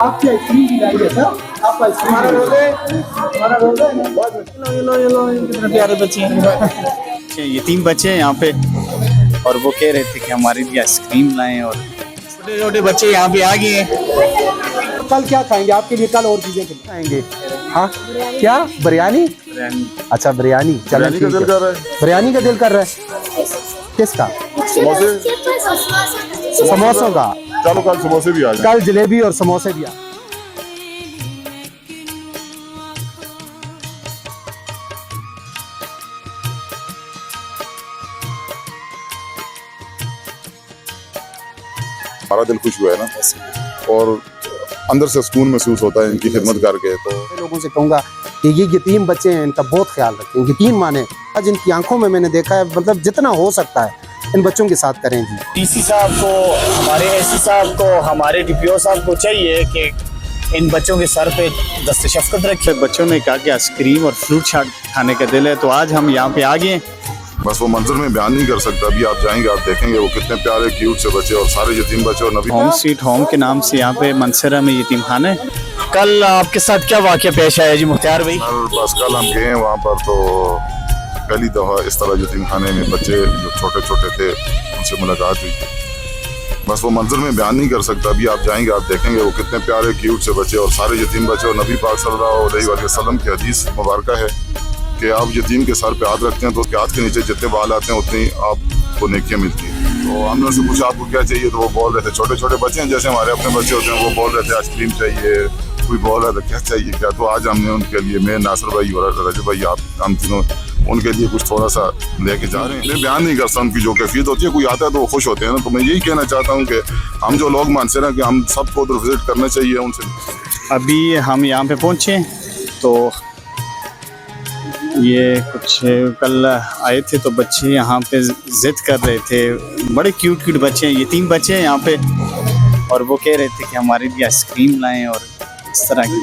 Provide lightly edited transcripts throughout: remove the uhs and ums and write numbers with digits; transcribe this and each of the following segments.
आपकी आइसक्रीम भी लाई है सर। आप आइसक्रीम हमारा रोज़े ये कितने प्यारे बच्चे हैं। यतीम बच्चे हैं यहाँ पे और वो कह रहे थे कि हमारे लिए आइसक्रीम लाएं और छोटे छोटे बच्चे यहाँ पे आ गए हैं। कल क्या खाएंगे आपके लिए? कल और चीजें खाएंगे। हाँ क्या बिरयानी? अच्छा बिरयानी, चलो ठीक है। बिरयानी का दिल कर रहा है। किसका? समोसों का। चलो कल समोसे भी आ जाए। कल जलेबी और समोसे भी आ। हमारा दिल खुश हुआ है ना, और अंदर से सुकून महसूस होता है इनकी खिदमत करके। तो लोगों से कहूँगा कि ये यतीम बच्चे हैं, इनका बहुत ख्याल रखें। यतीम माने आज इनकी आंखों में मैंने देखा है, मतलब जितना हो सकता है इन बच्चों के साथ करें जी। डीसी साहब को, हमारे एससी साहब को, हमारे डीपीओ साहब को चाहिए कि इन बच्चों के सर पे दस्ते शफकत रखे। बच्चों ने कहा कि आइसक्रीम और फ्रूट चाट खाने का दिल है, तो आज हम यहाँ पे आ गए। बस वो मंजर में बयान नहीं कर सकता। अभी आप जाएंगे, आप देखेंगे वो कितने प्यारे क्यूट से बच्चे और सारे यतीम बच्चे। और नबी होम स्वीट होम के नाम से यहाँ पे मनसरा में यतीम खाना है। कल आपके साथ क्या वाक़या पेश आया जी मुख्तार भाई? बस कल हम गए वहाँ पर, तो पहली दफ़ा इस तरह यतीम खाने में बच्चे जो छोटे छोटे थे उनसे मुलाकात हुई। बस वो मंजर में बयान नहीं कर सकता। अभी आप जाएंगे, आप देखेंगे वो कितने प्यारे क्यूट से बच्चे और सारे यतीम बच्चे। और नबी पाक सल्लल्लाहु अलैहि वसल्लम की हदीस मुबारक है कि आप यतीम के सर पे हाथ रखते हैं तो उसके हाथ के नीचे जितने बाल आते हैं उतनी आपको नेकियां मिलती हैं। तो हमने उनसे पूछा आपको क्या चाहिए, तो वो बोल रहे थे छोटे छोटे बच्चे हैं जैसे हमारे अपने बच्चे होते हैं, वो बोल रहे थे आइसक्रीम चाहिए, कोई बोल रहा था क्या चाहिए क्या। तो आज हमने उनके लिए, मैं नासिर भाई और रजब भाई, आप हम तीनों उनके लिए कुछ थोड़ा सा लेके जा रहे हैं। मैं बयान नहीं कर सकता उनकी जो कैफियत होती है, कोई आता है तो वो खुश होते हैं ना। तो मैं यही कहना चाहता हूँ कि हम जो लोग मानते हैं कि हम सबको उधर विजिट करना चाहिए उनसे। अभी हम यहाँ पे पहुँचे तो ये कुछ कल आए थे तो बच्चे यहाँ पे जिद कर रहे थे। बड़े क्यूट क्यूट बच्चे हैं, यतीम बच्चे हैं यहाँ पे, और वो कह रहे थे कि हमारे लिए आइसक्रीम लाएं और इस तरह की।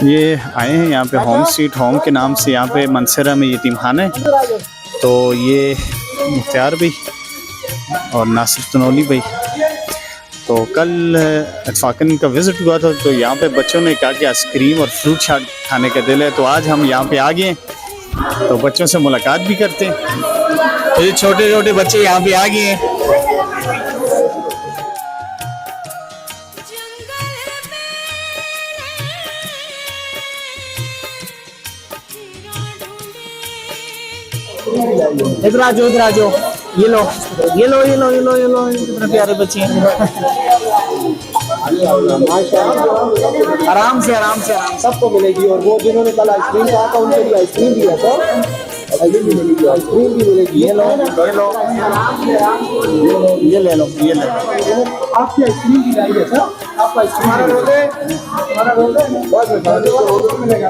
ये आए हैं यहाँ पे होम स्वीट होम के नाम से, यहाँ पे मनसरा में यतीम खाना है। तो ये मुख्तार भाई और नासिर तनोली भाई, तो कल इत्फाकन इनका विज़िट हुआ था, तो यहाँ पे बच्चों ने कहा कि आइसक्रीम और फ्रूट चाट खाने का दिल है। तो आज हम यहाँ पे आ गए, तो बच्चों से मुलाकात भी करते हैं। तो ये छोटे छोटे बच्चे यहाँ पे आ गए हैं। इधर आ जाओ, इधर आ जाओ। ये लो ये लो ये लो ये लो ये लो, कितने प्यारे बच्चे हैं। आराम से आराम से आराम सबको मिलेगी। और वो जिन्होंने कल आइसक्रीम कहा था उनके लिए आइसक्रीम भी है सर। आइसक्रीम भी मिलेगी, आइसक्रीम भी मिलेगी। ये लो ये लो ये ले लो ये ले लो। आपकी आइसक्रीम भी लाई है सर। आप आइसक्रीम हमारा रोज़े मिलेगा।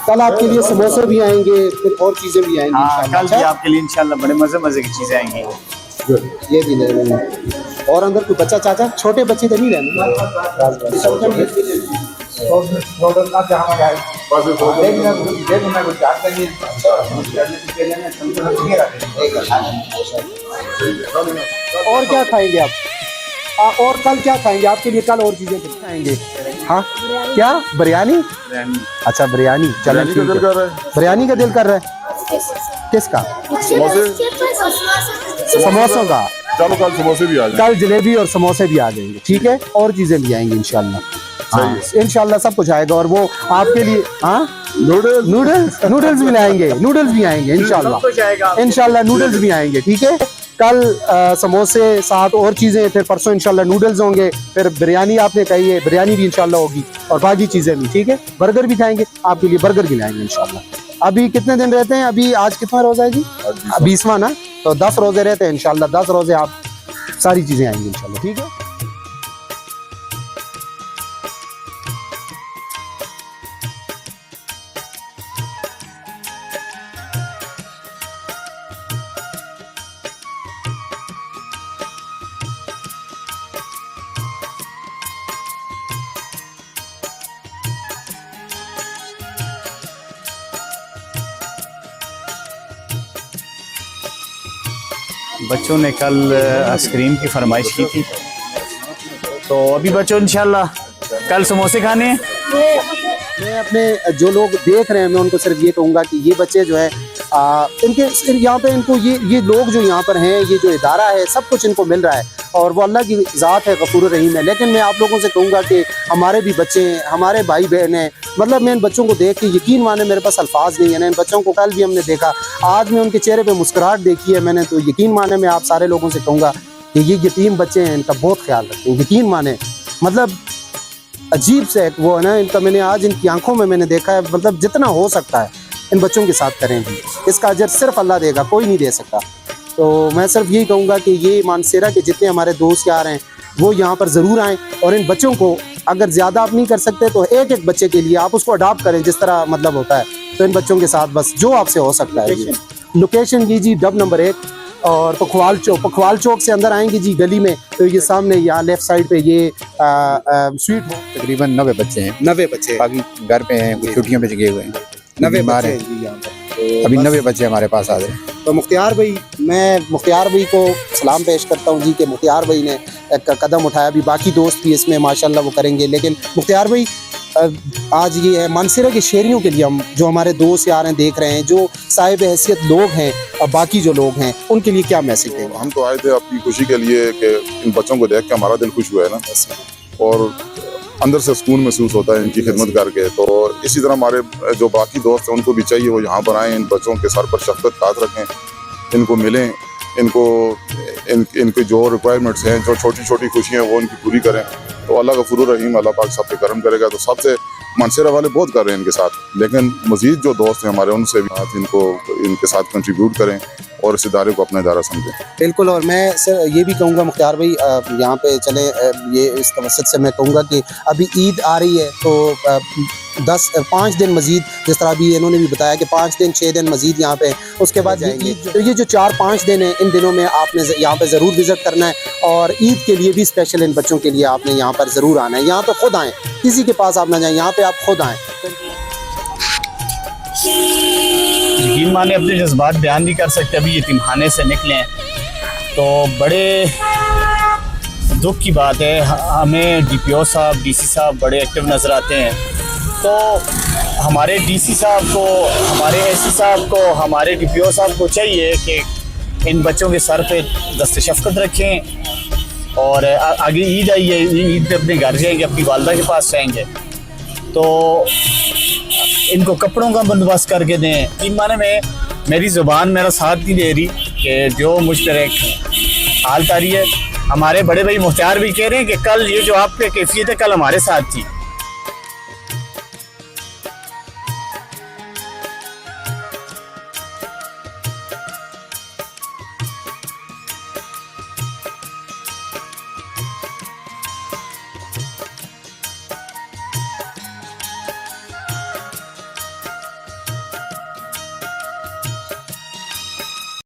कल आपके लिए समोसे भी आएंगे, फिर और चीजें भी आएंगी। हाँ, कल भी आपके लिए इंशाल्लाह बड़े मजे मजे की चीजें आएंगी। ये भी ले लेंगे। और अंदर कोई बच्चा चाचा, छोटे बच्चे तो नहीं रहने। और क्या खाएंगे आप? और कल क्या खाएंगे? आपके लिए कल और चीजें खाएंगे। हाँ क्या बिरयानी? अच्छा बिरयानी, चलो ठीक है। बिरयानी का दिल कर रहा है। किसका? समोसों का। चलो कल समोसे भी आ जाए। कल जलेबी और समोसे भी आ जाएंगे, ठीक है। और चीजें भी आएंगी इंशाल्लाह। हाँ इंशाल्लाह सब कुछ आएगा। और वो आपके लिए हाँ नूडल्स भी लाएंगे, नूडल्स भी आएंगे इंशाल्लाह। इंशाल्लाह नूडल्स भी आएंगे, ठीक है। कल समोसे साथ और चीज़ें, फिर परसों इंशाल्लाह नूडल्स होंगे, फिर बिरयानी आपने कही है, बिरयानी भी इंशाल्लाह होगी और बाकी चीज़ें भी, ठीक है। बर्गर भी खाएंगे, आपके लिए बर्गर भी लाएंगे इंशाल्लाह। अभी कितने दिन रहते हैं? अभी आज कितना रोज़ा है जी? 20वां ना, तो 10 रोज़े रहते हैं इंशाल्लाह। 10 रोज़े आप सारी चीज़ें आएंगी इंशाल्लाह, ठीक है। बच्चों ने कल आइसक्रीम की फरमाइश की थी, तो अभी बच्चों इंशाल्लाह कल समोसे खाने हैं। मैं अपने जो लोग देख रहे हैं मैं उनको सिर्फ ये कहूँगा कि ये बच्चे जो है इनके यहाँ पे इनको ये लोग जो यहाँ पर हैं, ये जो इदारा है, सब कुछ इनको मिल रहा है और वो अल्लाह की ज़ात है, गफूर रहीम है। लेकिन मैं आप लोगों से कहूँगा कि हमारे भी बच्चे हैं, हमारे भाई बहन हैं, मतलब मैं इन बच्चों को देख के यकीन माने मेरे पास अल्फाज नहीं है ना। इन बच्चों को कल भी हमने देखा, आज मैं उनके चेहरे पर मुस्कुराहट देखी है मैंने, तो यकीन माने मैं आप सारे लोगों से कहूँगा कि ये यतीम बच्चे हैं, इनका बहुत ख्याल रखें। यकीन माने मतलब अजीब से वो है ना इनका, मैंने आज इनकी आंखों में मैंने देखा है, मतलब जितना हो सकता है इन बच्चों के साथ करें भी, इसका अजर सिर्फ अल्लाह देगा, कोई नहीं दे सकता। तो मैं सिर्फ यही कहूँगा कि ये मानसेरा के जितने हमारे दोस्त यार हैं वो यहाँ पर ज़रूर आएँ और इन बच्चों को अगर ज़्यादा आप नहीं कर सकते तो एक एक बच्चे के लिए आप उसको अडॉप्ट करें, जिस तरह मतलब होता है। तो इन बच्चों के साथ बस जो आपसे हो सकता है। लोकेशन की जी डब नंबर 1 और पखवाल चौक से अंदर आएंगे जी गली में, तो ये सामने यहाँ लेफ्ट साइड पे ये स्वीट होम। तकरीबन 90 बच्चे हैं, 90 बच्चे बाकी घर पे हैं, कुछ छुट्टियों पे जगे हुए हैं। 90 बीमार बच्चे हैं। हैं जी यहाँ पर। अभी 90 बच्चे हमारे पास आ गए। तो मुख्तियार भाई, मैं मुख्तियार भाई को सलाम पेश करता हूँ जी कि मुख्तियार भाई ने एक कदम उठाया। अभी बाकी दोस्त भी इसमें माशाल्लाह वो करेंगे, लेकिन मुख्तियार भाई आज ये है मानसेरा के शहरियों के लिए, हम जो हमारे दोस्त यार हैं देख रहे हैं, जो साहिब हैसियत लोग हैं और बाकी जो लोग हैं, उनके लिए क्या मैसेज देंगे? हम तो आए थे अपनी खुशी के लिए कि इन बच्चों को देख के हमारा दिल खुश हुआ है ना, और अंदर से सुकून महसूस होता है इनकी खिदमत करके। तो इसी तरह हमारे जो बाकी दोस्त हैं उनको भी चाहिए वो यहाँ पर आएँ, इन बच्चों के सर पर शफ़क़त हाथ रखें, इनको मिलें, इनको इनके जो रिक्वायरमेंट्स हैं, जो छोटी छोटी खुशियाँ वो इनकी पूरी करें। तो अल्लाह गफूर रहीम, अल्लाह पाक सब पे करम करेगा। तो सबसे मानसेरा वाले बहुत कर रहे हैं इनके साथ, लेकिन मज़ीद जो दोस्त हैं हमारे उनसे भी इनको इनके साथ कंट्रीब्यूट करें और इस इदारे को अपना इदारा समझें। बिल्कुल। और मैं सर ये भी कहूँगा मुख्तियार भाई, यहाँ पे चले ये इस तवसत से मैं कहूँगा कि अभी ईद आ रही है, तो 5 दिन मज़ीद, जिस तरह अभी इन्होंने भी बताया कि 5 दिन 6 दिन मज़ीद यहाँ पे, उसके बाद जाएंगे। तो ये जो 4-5 दिन है, इन दिनों में आपने यहाँ पे ज़रूर विज़िट करना है और ईद के लिए भी स्पेशल इन बच्चों के लिए आपने यहाँ पर ज़रूर आना है। यहाँ पर खुद आएँ, किसी के पास आप ना जाएँ, यहाँ पर आप खुद आएँ। यकीन माने अपने जज्बात बयान नहीं कर सकते। अभी यतीमखाने से निकले हैं तो बड़े दुख की बात है। हमें DPO साहब, DC साहब बड़े एक्टिव नज़र आते हैं, तो हमारे DC साहब को, हमारे SC साहब को, हमारे DPO साहब को चाहिए कि इन बच्चों के सर पे दस्ते शफ़क़त रखें। और आगे ईद आई है, ईद पे अपने घर जाएंगे, अपनी वालदा के पास जाएंगे, तो इनको कपड़ों का बंदोबस्त करके दें। इन माने में मेरी ज़ुबान मेरा साथ नहीं दे रही कि जो मुझ पर एक हाल तारी है। हमारे बड़े भाई मुख्तियार भी कह रहे हैं कि कल ये जो आप पे कैफियत है कल हमारे साथ थी।